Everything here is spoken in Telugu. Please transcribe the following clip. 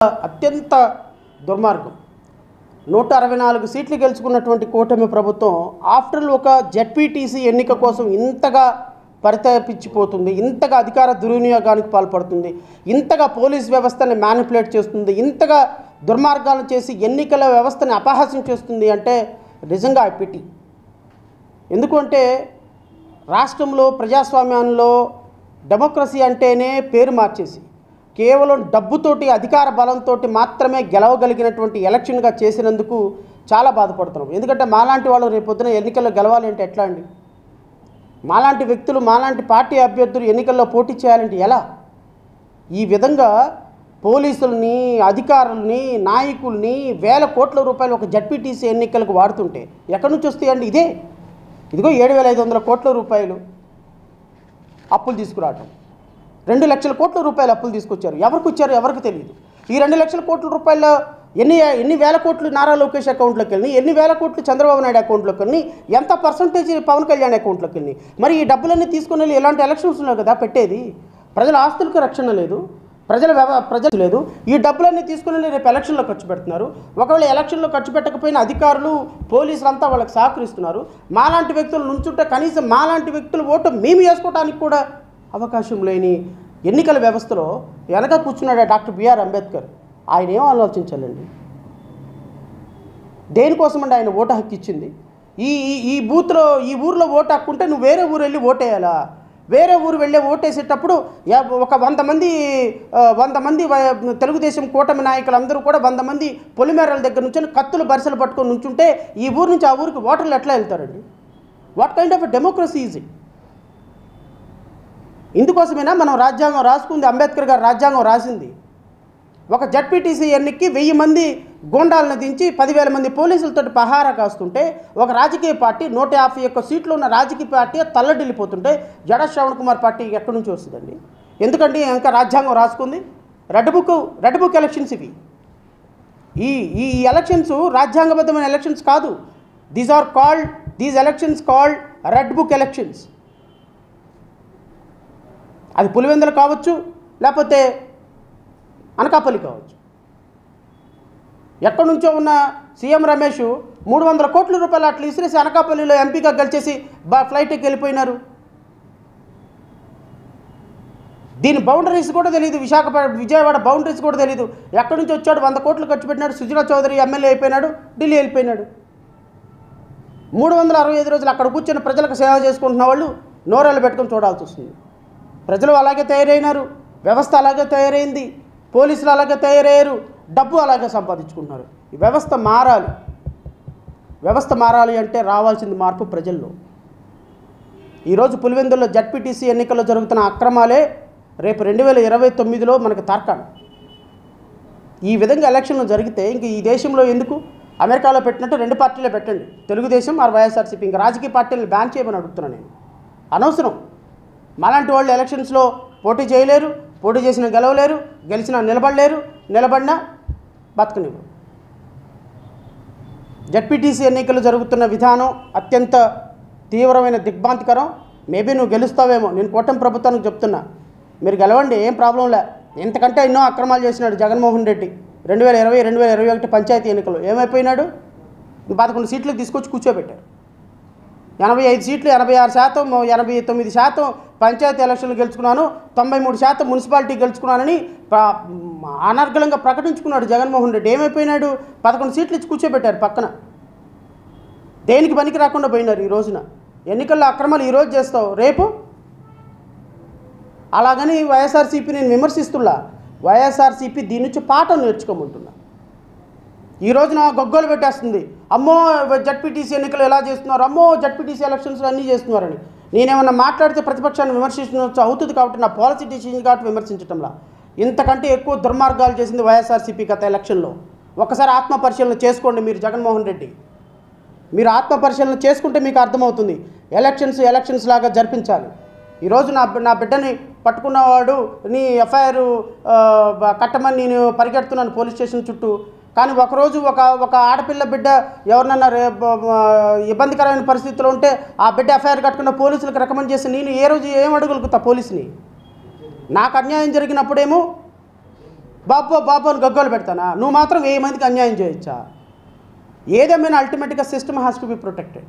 అత్యంత దుర్మార్గం. 164 సీట్లు గెలుచుకున్నటువంటి కూటమి ప్రభుత్వం ఆఫ్టర్ ఒక జెడ్పీటీసీ ఎన్నిక కోసం ఇంతగా పరితపించిపోతుంది, ఇంతగా అధికార దుర్వినియోగానికి పాల్పడుతుంది, ఇంతగా పోలీస్ వ్యవస్థని మ్యానిపులేట్ చేస్తుంది, ఇంతగా దుర్మార్గాలు చేసి ఎన్నికల వ్యవస్థని అపహాస్యం చేస్తుంది అంటే నిజంగా పిటి. ఎందుకంటే రాష్ట్రంలో ప్రజాస్వామ్యంలో డెమోక్రసీ అంటేనే పేరు మార్చేసి కేవలం డబ్బుతోటి అధికార బలంతో మాత్రమే గెలవగలిగినటువంటి ఎలక్షన్గా చేసినందుకు చాలా బాధపడుతున్నాం. ఎందుకంటే మాలాంటి వాళ్ళు రేపొద్దున ఎన్నికల్లో గెలవాలి అంటే ఎట్లా అండి? మాలాంటి వ్యక్తులు, మాలాంటి పార్టీ అభ్యర్థులు ఎన్నికల్లో పోటీ చేయాలంటే ఎలా? ఈ విధంగా పోలీసుల్ని, అధికారుల్ని, నాయకుల్ని వేల కోట్ల రూపాయలు ఒక జడ్పీటీసీ ఎన్నికలకు వాడుతుంటే ఎక్కడి నుంచి వస్తాయండి? ఇదిగో 7,500 కోట్ల రూపాయలు అప్పులు తీసుకురావటం, 2 లక్షల కోట్ల రూపాయలు అప్పులు తీసుకొచ్చారు. ఎవరికి వచ్చారు ఎవరికి తెలియదు. ఈ 2 లక్షల కోట్ల రూపాయల ఎన్ని వేల కోట్లు నారా లోకేష్ అకౌంట్లోకి వెళ్ళి, ఎన్ని వేల కోట్లు చంద్రబాబు నాయుడు అకౌంట్లోకి వెళ్ళి, ఎంత పర్సంటేజ్ పవన్ కళ్యాణ్ అకౌంట్లోకి వెళ్ళి, మరి ఈ డబ్బులన్నీ తీసుకుని వెళ్ళి ఎలాంటి ఎలక్షన్స్లో కదా పెట్టేది? ప్రజల ఆస్తులకు రక్షణ లేదు, ప్రజలు లేదు. ఈ డబ్బులన్నీ తీసుకుని వెళ్ళి రేపు ఎలక్షన్లో ఖర్చు పెడుతున్నారు. ఒకవేళ ఎలక్షన్లో ఖర్చు పెట్టకపోయినా అధికారులు, పోలీసులు అంతా వాళ్ళకి సహకరిస్తున్నారు. మాలాంటి వ్యక్తులు నుంచుంటే కనీసం మాలాంటి వ్యక్తులు ఓటు మేము వేసుకోవడానికి కూడా అవకాశం లేని ఎన్నికల వ్యవస్థలో వెనక కూర్చున్నాడు డాక్టర్ బిఆర్ అంబేద్కర్. ఆయన ఏం ఆలోచించాలండి? దేనికోసమండి ఆయన ఓటు హక్కు ఇచ్చింది? ఈ ఊరిలో ఓటు హక్కు ఉంటే నువ్వు వేరే ఊరు వెళ్ళి ఓటేయాలా? వేరే ఊరు వెళ్ళే ఓటేసేటప్పుడు ఒక 100 మంది తెలుగుదేశం కూటమి నాయకులు అందరూ కూడా 100 మంది పొలిమేరల దగ్గర నుంచి కత్తులు బరిసెలు పట్టుకొని నుంచుంటే ఈ ఊరు నుంచి ఆ ఊరికి ఓటర్లు ఎట్లా వెళ్తారండి? What kind of democracy is it? ఇందుకోసమేనా మనం రాజ్యాంగం రాసుకుంది? అంబేద్కర్ గారు రాజ్యాంగం రాసింది. ఒక జడ్పీటీసీ ఎన్నికకి 1000 మంది గూండాలను దించి 10,000 మంది పోలీసులతో పహారా కాస్తుంటే, ఒక రాజకీయ పార్టీ 151 సీట్లు ఉన్న రాజకీయ పార్టీ తల్లడిల్లిపోతుంటే జడ శ్రవణ్ కుమార్ పార్టీ ఎక్కడి నుంచి వస్తుందండి? ఎందుకంటే ఇంకా రాజ్యాంగం రాసుకుంది. రెడ్ బుక్ ఎలక్షన్స్ ఇవి. ఈ ఎలక్షన్స్ రాజ్యాంగబద్ధమైన ఎలక్షన్స్ కాదు. These elections called red book elections. అది పులివెందులు కావచ్చు, లేకపోతే అనకాపల్లి కావచ్చు. ఎక్కడి నుంచో ఉన్న సీఎం రమేష్ 300 కోట్ల రూపాయలు అట్లా ఇసిరేసి అనకాపల్లిలో ఎంపీగా గెలిచేసి ఫ్లైట్కి వెళ్ళిపోయినారు. దీని బౌండరీస్ కూడా తెలియదు. విజయవాడ బౌండరీస్ కూడా తెలియదు. ఎక్కడి నుంచి వచ్చాడు? 100 కోట్లు ఖర్చు పెట్టినాడు. సుజనా చౌదరి ఎమ్మెల్యే అయిపోయినాడు, ఢిల్లీ వెళ్ళిపోయినాడు. 365 రోజులు అక్కడ కూర్చొని ప్రజలకు సేవ చేసుకుంటున్న వాళ్ళు నోరేళ్ళు పెట్టుకొని చూడాల్సి వస్తుంది. ప్రజలు అలాగే తయారైనారు, వ్యవస్థ అలాగే తయారైంది, పోలీసులు అలాగే తయారయ్యారు, డబ్బు అలాగే సంపాదించుకుంటున్నారు. ఈ వ్యవస్థ మారాలి. వ్యవస్థ మారాలి అంటే రావాల్సింది మార్పు ప్రజల్లో. ఈరోజు పులివెందుల్లో జడ్పీటీసీ ఎన్నికల్లో జరుగుతున్న అక్రమాలే రేపు 2029లో మనకు తార్కాణం. ఈ విధంగా ఎలక్షన్లు జరిగితే ఇంక ఈ దేశంలో ఎందుకు? అమెరికాలో పెట్టినట్టు 2 పార్టీలే పెట్టండి, తెలుగుదేశం ఆర్ వైఎస్ఆర్సీపీ. ఇంకా రాజకీయ పార్టీలను బ్యాన్ చేయమని అడుగుతున్నాను నేను. అనవసరం. మాలాంటి వాళ్ళు ఎలక్షన్స్లో పోటీ చేయలేరు, పోటీ చేసినా గెలవలేరు, గెలిచినా నిలబడినా బతకనివ్వరు. జడ్పీటీసీ ఎన్నికలు జరుగుతున్న విధానం అత్యంత తీవ్రమైన దిగ్భ్రాంతికరం. మేబీ నువ్వు గెలుస్తావేమో, నేను కూటమి ప్రభుత్వానికి చెప్తున్నా, మీరు గెలవండి, ఏం ప్రాబ్లంలే. ఇంతకంటే ఎన్నో అక్రమాలు చేసినాడు జగన్మోహన్ రెడ్డి. 2020, 2021 పంచాయతీ ఎన్నికలు ఏమైపోయినాడు? 11 సీట్లు తీసుకొచ్చి కూర్చోబెట్టారు. 85 సీట్లు, 86%, 89% పంచాయతీ ఎలక్షన్లు గెలుచుకున్నాను, 93% మున్సిపాలిటీ గెలుచుకున్నానని అనర్గళంగా ప్రకటించుకున్నాడు జగన్మోహన్ రెడ్డి. ఏమైపోయినాడు? 11 సీట్లు ఇచ్చి కూర్చోబెట్టారు పక్కన. దేనికి పనికి రాకుండా పోయినారు. ఈ రోజున ఎన్నికల్లో అక్రమాలు ఈరోజు చేస్తావు, రేపు అలాగని వైఎస్ఆర్సీపీ నేను విమర్శిస్తున్నా. వైఎస్ఆర్సీపీ దీని నుంచి పాఠం నేర్చుకోమంటున్నా. ఈ రోజున గొగ్గోలు పెట్టేస్తుంది, అమ్మో జడ్పీటీసీ ఎన్నికలు ఎలా చేస్తున్నారు, అమ్మో జడ్పీటీసీ ఎలక్షన్స్లో అన్నీ చేస్తున్నారని. నేనేమన్నా మాట్లాడితే ప్రతిపక్షాన్ని విమర్శించవచ్చు అవుతుంది కాబట్టి నా పాలసీ డిసిషన్ కాబట్టి విమర్శించటంలా. ఇంతకంటే ఎక్కువ దుర్మార్గాలు చేసింది వైఎస్ఆర్సీపీ గత ఎలక్షన్లో. ఒకసారి ఆత్మపరిశీలన చేసుకోండి మీరు. జగన్మోహన్ రెడ్డి, మీరు ఆత్మపరిశీలన చేసుకుంటే మీకు అర్థమవుతుంది. ఎలక్షన్స్ లాగా జరిపించాలి. ఈరోజు నా బిడ్డని పట్టుకున్నవాడు నీ ఎఫ్ఐఆర్ కట్టమని నేను పరిగెడుతున్నాను పోలీస్ స్టేషన్ చుట్టూ. కానీ ఒకరోజు ఒక ఆడపిల్ల బిడ్డ ఎవరినన్నా ఇబ్బందికరమైన పరిస్థితుల్లో ఉంటే ఆ బిడ్డ ఎఫ్ఐఆర్ కట్టుకున్న పోలీసులకు రికమెండ్ చేసి నేను ఏ రోజు ఏం అడగలుగుతా పోలీసుని? నాకు అన్యాయం జరిగినప్పుడేమో బాబో బాబో అని గగ్గోలు పెడతానా? నువ్వు మాత్రం 1000 మందికి అన్యాయం చేయొచ్చా? ఏదేమైనా అల్టిమేట్గా system has to be protected.